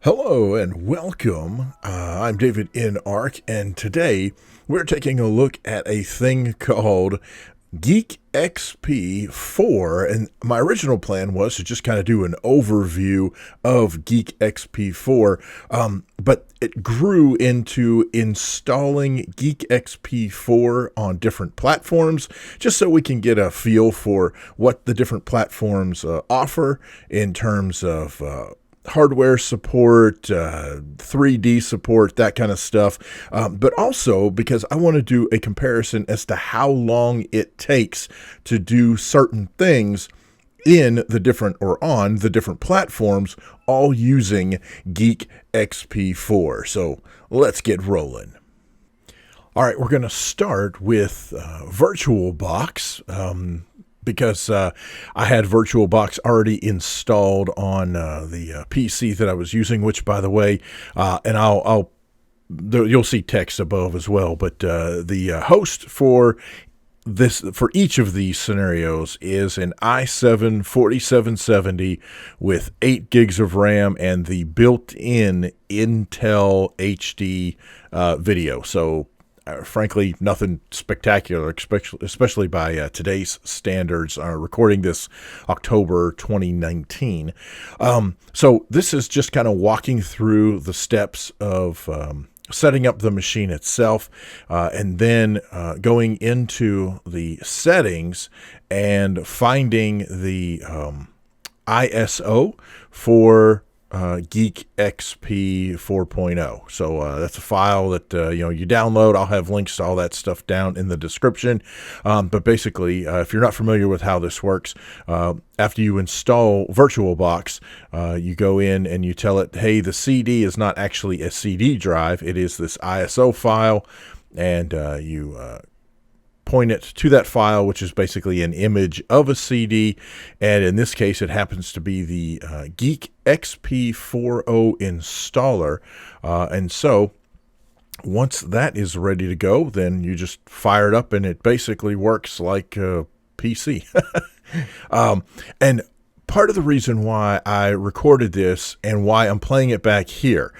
Hello and welcome. I'm davidinark, and today we're taking a look at a thing called Geek XP 4. And my original plan was to just kind of do an overview of Geek XP 4, but it grew into installing Geek XP 4 on different platforms, just so we can get a feel for what the different platforms offer in terms of hardware support, 3D support, that kind of stuff. But also because I want to do a comparison as to how long it takes to do certain things in the different or on the different platforms, all using Geek XP4. So let's get rolling. All right, we're going to start with VirtualBox. Because I had VirtualBox already installed on the PC that I was using, which, by the way, and you'll see text above as well. But the host for each of these scenarios is an i7 4770 with 8 gigs of RAM and the built-in Intel HD video. So frankly, nothing spectacular, especially by today's standards. Recording this October 2019. So this is just kind of walking through the steps of setting up the machine itself, and then going into the settings and finding the ISO for Geek XP 4.0. So that's a file that you download. I'll have links to all that stuff down in the description. But basically, if you're not familiar with how this works, after you install VirtualBox, you go in and you tell it, hey, the CD is not actually a CD drive. It is this ISO file, and you point it to that file, which is basically an image of a CD, and in this case it happens to be the Geek XP 4.0 installer, and so once that is ready to go, then you just fire it up and it basically works like a PC. And part of the reason why I recorded this and why I'm playing it back here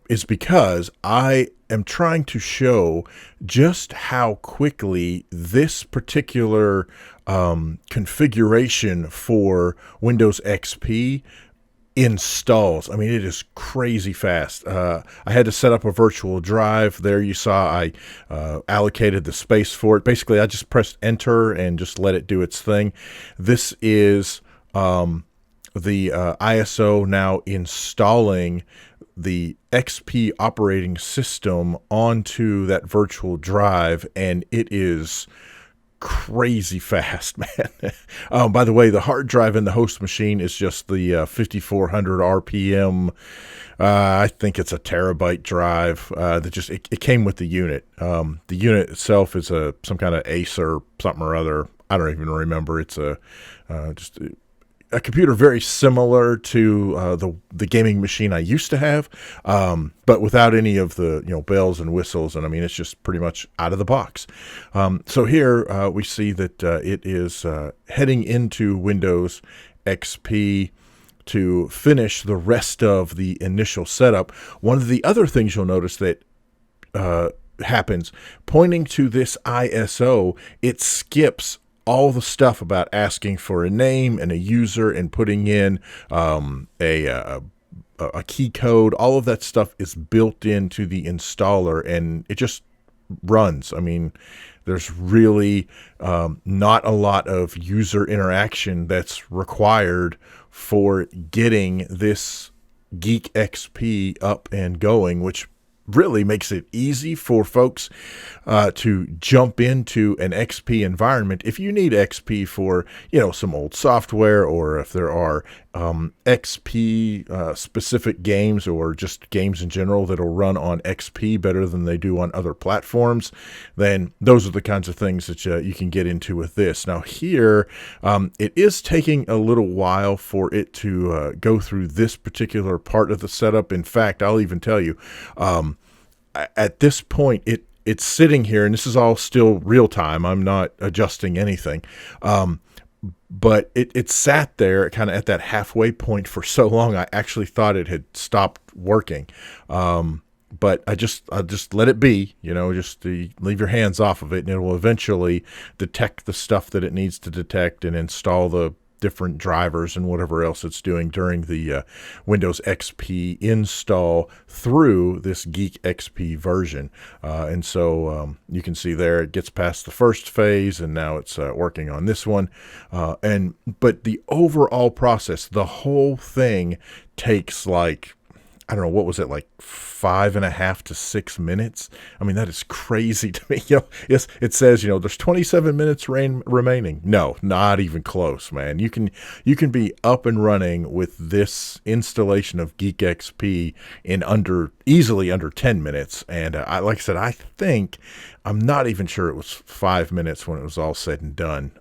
is because I am trying to show just how quickly this particular configuration for Windows XP installs. I mean, it is crazy fast. I had to set up a virtual drive. There you saw I allocated the space for it. Basically, I just pressed enter and just let it do its thing. This is the ISO now installing the XP operating system onto that virtual drive, and it is crazy fast, man. By the way, the hard drive in the host machine is just the 5400 RPM. I think it's a terabyte drive that just it came with the unit. The unit itself is some kind of Acer something or other. I don't even remember. It's just a computer very similar to the gaming machine I used to have, but without any of the bells and whistles. And I mean, it's just pretty much out of the box. So here we see that it is heading into Windows XP to finish the rest of the initial setup. One of the other things you'll notice that happens, pointing to this ISO, it skips all the stuff about asking for a name and a user and putting in a key code. All of that stuff is built into the installer, and it just runs. I mean, there's really not a lot of user interaction that's required for getting this Geek XP up and going, which really makes it easy for folks to jump into an XP environment. If you need XP for, some old software, or if there are XP specific games or just games in general that'll run on XP better than they do on other platforms, then those are the kinds of things that you can get into with this. Now here, it is taking a little while for it to go through this particular part of the setup. In fact, I'll even tell you, at this point, it's sitting here, and this is all still real time. I'm not adjusting anything. but it sat there kind of at that halfway point for so long. I actually thought it had stopped working. But I just let it be, just leave your hands off of it, and it will eventually detect the stuff that it needs to detect and install the different drivers and whatever else it's doing during the Windows XP install through this Geek XP version. And so you can see there it gets past the first phase, and now it's working on this one. But the overall process, the whole thing takes like, I don't know, what was it, like 5.5 to 6 minutes? I mean, that is crazy to me. Yes, it says, there's 27 minutes remaining. No, not even close, man. You can be up and running with this installation of Geek XP in easily under 10 minutes. And like I said, I'm not even sure it was 5 minutes when it was all said and done.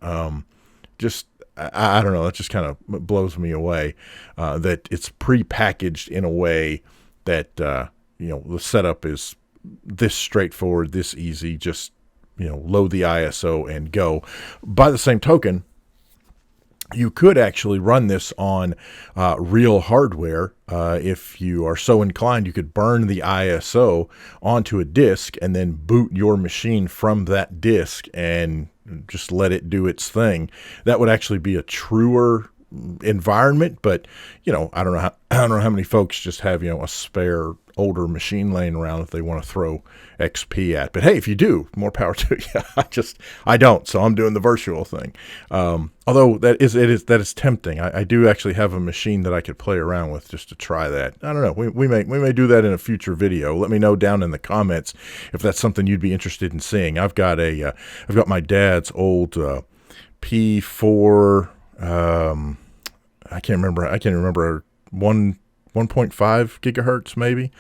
I don't know. That just kind of blows me away that it's pre-packaged in a way that, the setup is this straightforward, this easy. Just, load the ISO and go. By the same token, you could actually run this on real hardware. If you are so inclined, you could burn the ISO onto a disk and then boot your machine from that disk and just let it do its thing. That would actually be a truer environment, but I don't know how many folks just have a spare older machine laying around that they want to throw XP at. But hey, if you do, more power to you. I don't, so I'm doing the virtual thing. Although that is tempting. I do actually have a machine that I could play around with just to try that. I don't know. We may do that in a future video. Let me know down in the comments if that's something you'd be interested in seeing. I've got my dad's old P4. I can't remember 1.5 gigahertz maybe.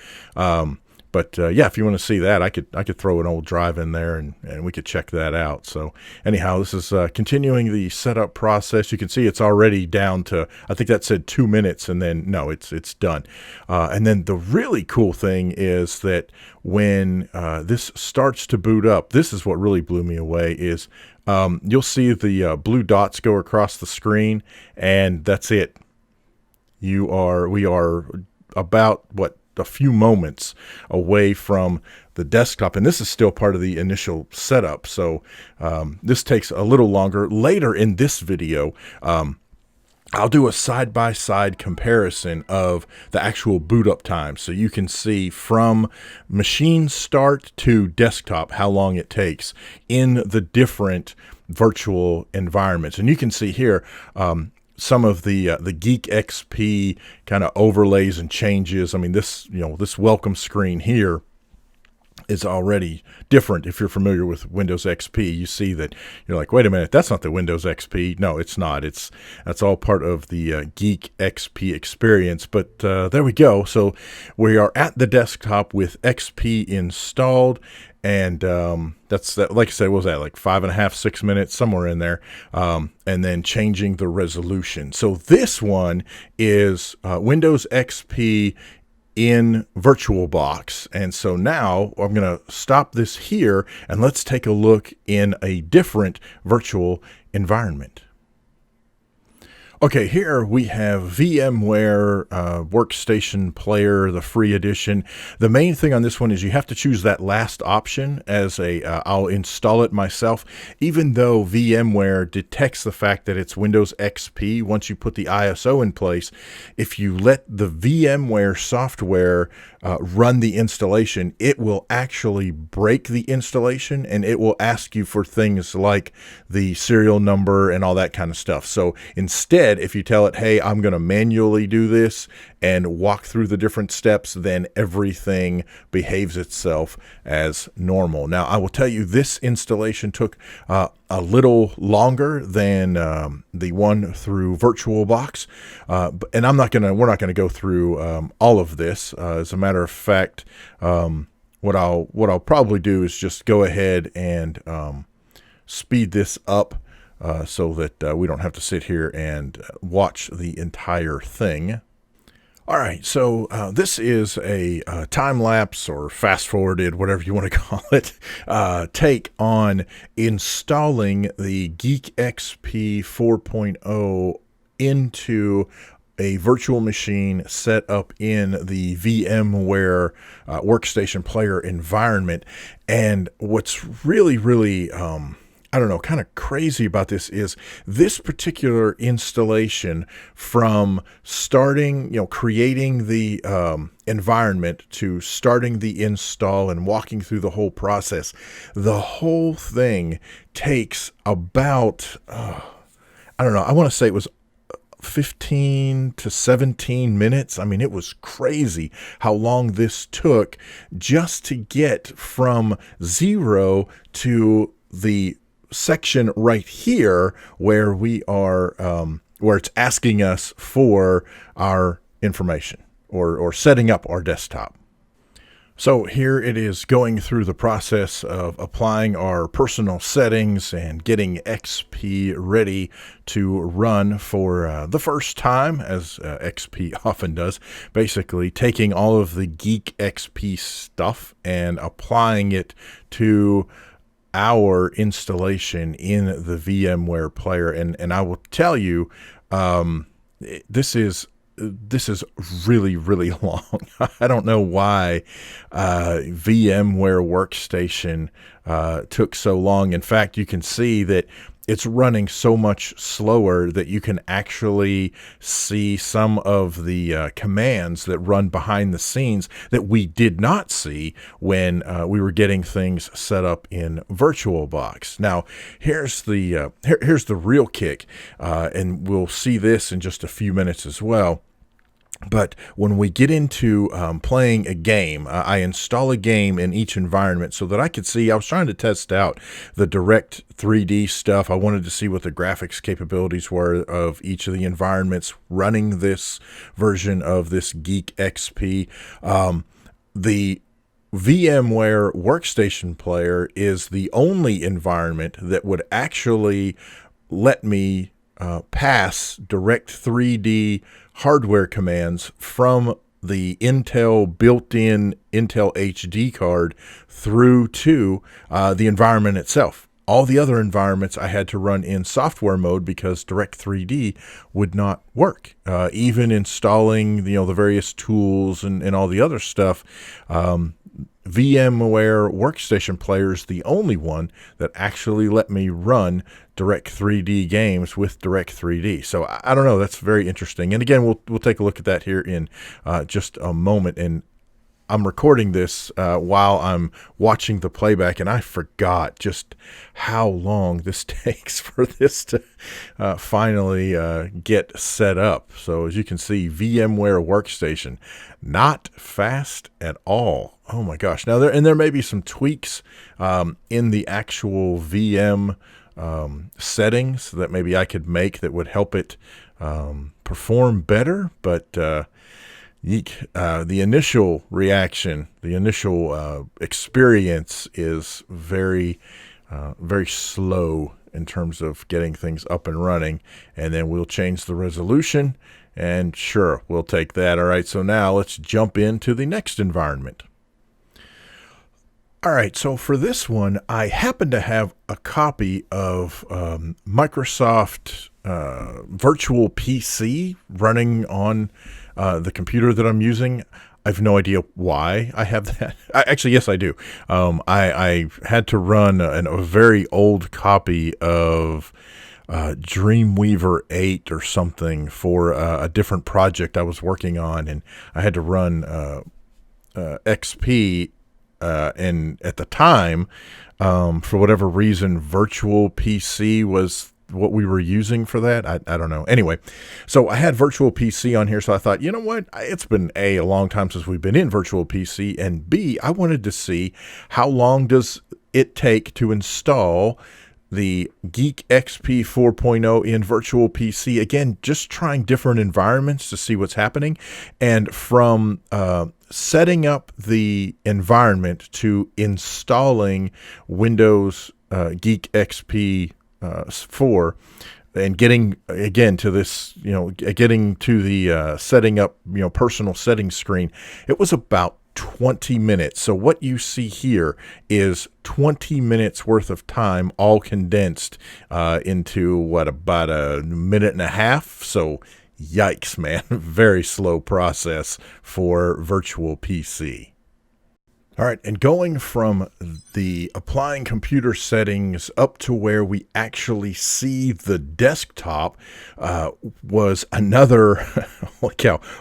But if you want to see that, I could throw an old drive in there and we could check that out. So anyhow, this is continuing the setup process. You can see it's already down to, I think that said 2 minutes, and then no, it's done. And then the really cool thing is that when this starts to boot up, this is what really blew me away is you'll see the blue dots go across the screen, and that's it. We are about a few moments away from the desktop, and this is still part of the initial setup. So this takes a little longer. Later in this video, I'll do a side-by-side comparison of the actual boot up time, so you can see from machine start to desktop how long it takes in the different virtual environments. And you can see here some of the Geek XP kind of overlays and changes. I mean, this welcome screen here is already different. If you're familiar with Windows XP, you see that you're like, wait a minute, that's not the Windows XP. No, it's not. That's all part of the Geek XP experience. But there we go. So we are at the desktop with XP installed. And that's that. Like I said, what was that, like 5.5, 6 minutes, somewhere in there? And then changing the resolution. So this one is Windows XP in VirtualBox. And so now I'm going to stop this here, and let's take a look in a different virtual environment. Okay, here we have VMware Workstation Player, the free edition. The main thing on this one is you have to choose that last option as I'll install it myself, even though VMware detects the fact that it's Windows XP once you put the ISO in place. If you let the VMware software run the installation, it will actually break the installation, and it will ask you for things like the serial number and all that kind of stuff. So instead, if you tell it, hey, I'm going to manually do this and walk through the different steps, then everything behaves itself as normal. Now, I will tell you, this installation took a little longer than the one through VirtualBox, and we're not going to go through all of this. As a matter of fact, what I'll probably do is just go ahead and speed this up so that we don't have to sit here and watch the entire thing. All right, so this is a time lapse or fast forwarded, whatever you want to call it, take on installing the Geek XP 4.0 into a virtual machine set up in the VMware Workstation Player environment. And what's really I don't know, kind of crazy about this is this particular installation, from starting, creating the environment to starting the install and walking through the whole process. The whole thing takes about, I don't know, I want to say it was 15 to 17 minutes. I mean, it was crazy how long this took just to get from zero to the section right here where we are, where it's asking us for our information or setting up our desktop. So here it is, going through the process of applying our personal settings and getting XP ready to run for the first time, as XP often does, basically taking all of the Geek XP stuff and applying it to our installation in the VMware player. And I will tell you, this is really long. I don't know why VMware Workstation took so long. In fact, you can see that it's running so much slower that you can actually see some of the commands that run behind the scenes that we did not see when we were getting things set up in VirtualBox. Now, here's the real kick, and we'll see this in just a few minutes as well. But when we get into playing a game, I install a game in each environment so that I could see. I was trying to test out the Direct3D stuff. I wanted to see what the graphics capabilities were of each of the environments running this version of this Geek XP. The VMware Workstation Player is the only environment that would actually let me pass Direct3D hardware commands from the Intel built-in Intel HD card through to the environment itself. All the other environments I had to run in software mode because Direct3D would not work. Even installing the various tools and all the other stuff, VMware Workstation Player is the only one that actually let me run Direct3D games with Direct3D. So I don't know. That's very interesting. And again, we'll take a look at that here in just a moment. And I'm recording this while I'm watching the playback, and I forgot just how long this takes for this to finally get set up. So as you can see, VMware Workstation, not fast at all. Oh my gosh. Now there may be some tweaks in the actual VM settings that maybe I could make that would help it perform better, but the initial reaction, the initial experience is very slow in terms of getting things up and running. And then we'll change the resolution, and sure, we'll take that. All right, so now let's jump into the next environment. All right, so for this one, I happen to have a copy of Microsoft Virtual PC running on the computer that I'm using. I have no idea why I have that. Actually, yes, I do. I had to run a very old copy of Dreamweaver 8 or something for a different project I was working on, and I had to run XP. And at the time, for whatever reason, Virtual PC was what we were using for that. I don't know. Anyway, so I had Virtual PC on here, so I thought, you know what? It's been a long time since we've been in Virtual PC, and B, I wanted to see how long does it take to install the Geek XP 4.0 in Virtual PC. Again, just trying different environments to see what's happening. And from setting up the environment to installing Windows Geek XP 4, and getting again to this, getting to the setting up, personal settings screen, it was about 20 minutes. So what you see here is 20 minutes worth of time, all condensed into about a minute and a half. So yikes, man. Very slow process for virtual PC. All right, and going from the applying computer settings up to where we actually see the desktop was another,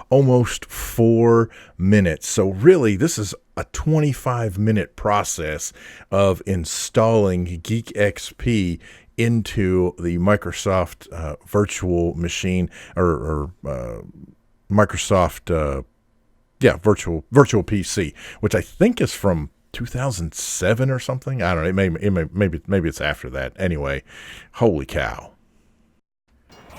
almost 4 minutes. So really, this is a 25-minute process of installing Geek XP into the Microsoft virtual machine or Microsoft virtual PC, which I think is from 2007 or something. I don't know. Maybe it's after that. Anyway, holy cow.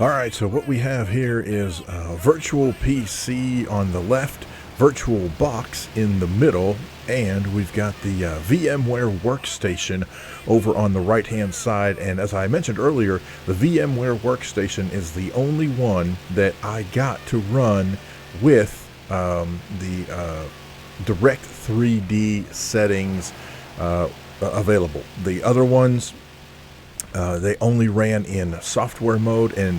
All right, so what we have here is virtual PC on the left, VirtualBox in the middle, and we've got the VMware Workstation over on the right-hand side. And as I mentioned earlier, the VMware Workstation is the only one that I got to run with the Direct3D settings available. The other ones, they only ran in software mode, and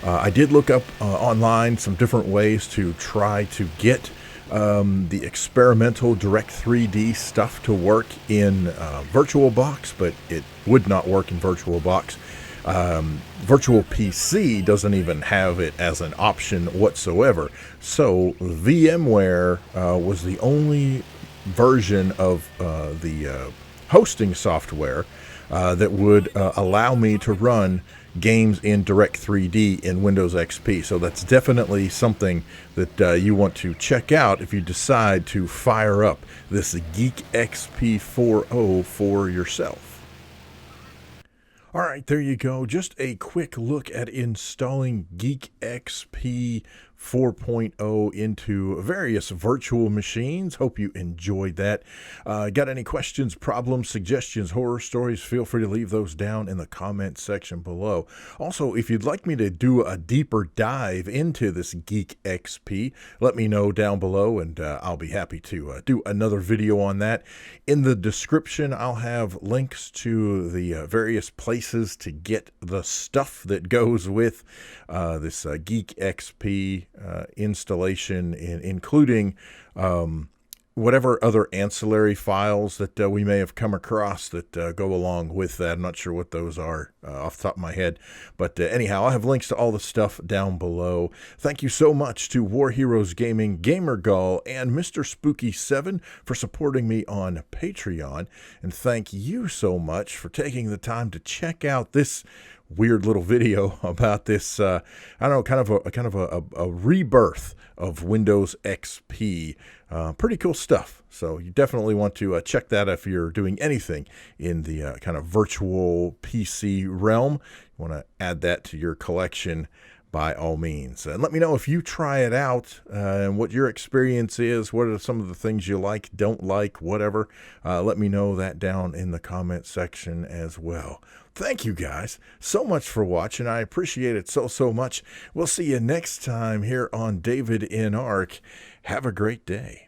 I did look up online some different ways to try to get the experimental Direct3D stuff to work in VirtualBox, but it would not work in VirtualBox. Virtual PC doesn't even have it as an option whatsoever. So VMware was the only version of the hosting software that would allow me to run games in Direct3D in Windows XP. So that's definitely something that you want to check out if you decide to fire up this Geek XP 4.0 for yourself. All right, there you go. Just a quick look at installing Geek XP 4.0 into various virtual machines. Hope you enjoyed that. Got any questions, problems, suggestions, horror stories? Feel free to leave those down in the comment section below. Also, if you'd like me to do a deeper dive into this Geek XP, let me know down below, and I'll be happy to do another video on that. In the description, I'll have links to the various places to get the stuff that goes with this Geek XP installation, including whatever other ancillary files that we may have come across that go along with that. I'm not sure what those are off the top of my head, but anyhow, I'll have links to all the stuff down below. Thank you so much to WarHeroesGaming, GamerGull, and Mr. Spooky7 for supporting me on Patreon, and thank you so much for taking the time to check out this weird little video about this, I don't know, kind of a rebirth of Windows XP. Pretty cool stuff. So you definitely want to check that if you're doing anything in the kind of virtual PC realm. You want to add that to your collection by all means. And let me know if you try it out and what your experience is. What are some of the things you like, don't like, whatever. Let me know that down in the comment section as well. Thank you guys so much for watching. I appreciate it so much. We'll see you next time here on David in Ark. Have a great day.